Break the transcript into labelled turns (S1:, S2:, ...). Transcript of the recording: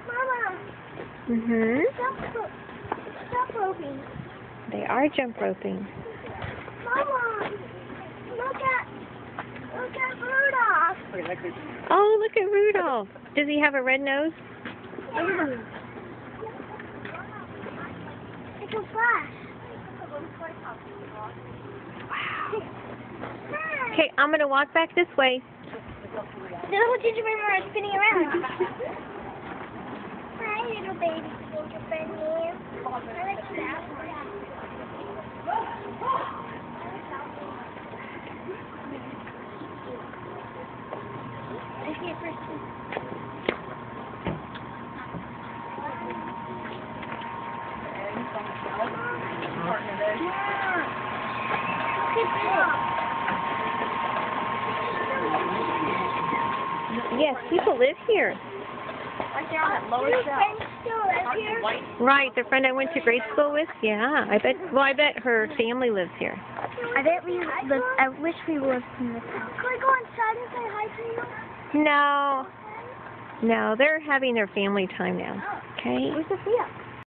S1: Mama.
S2: Mhm.
S1: Jump roping.
S2: They are jump roping.
S1: Mama. Look at Rudolph.
S2: Oh, look at Rudolph. Does he have a red nose?
S1: Yeah. It's a flash.
S2: Wow. Okay, I'm going to walk back this way.
S1: The little gingerbread man is spinning around. Hi, little baby gingerbread man. I like that. I see it first.
S2: Yes, people live here.
S1: Right there on that lower shelf. Still live here?
S2: Right, the friend I went to grade school with? Yeah, I bet her family lives here.
S1: I wish we lived in this house. Can I go inside and say hi to you?
S2: No. No, they're having their family time now. Okay?
S1: Where's Sophia?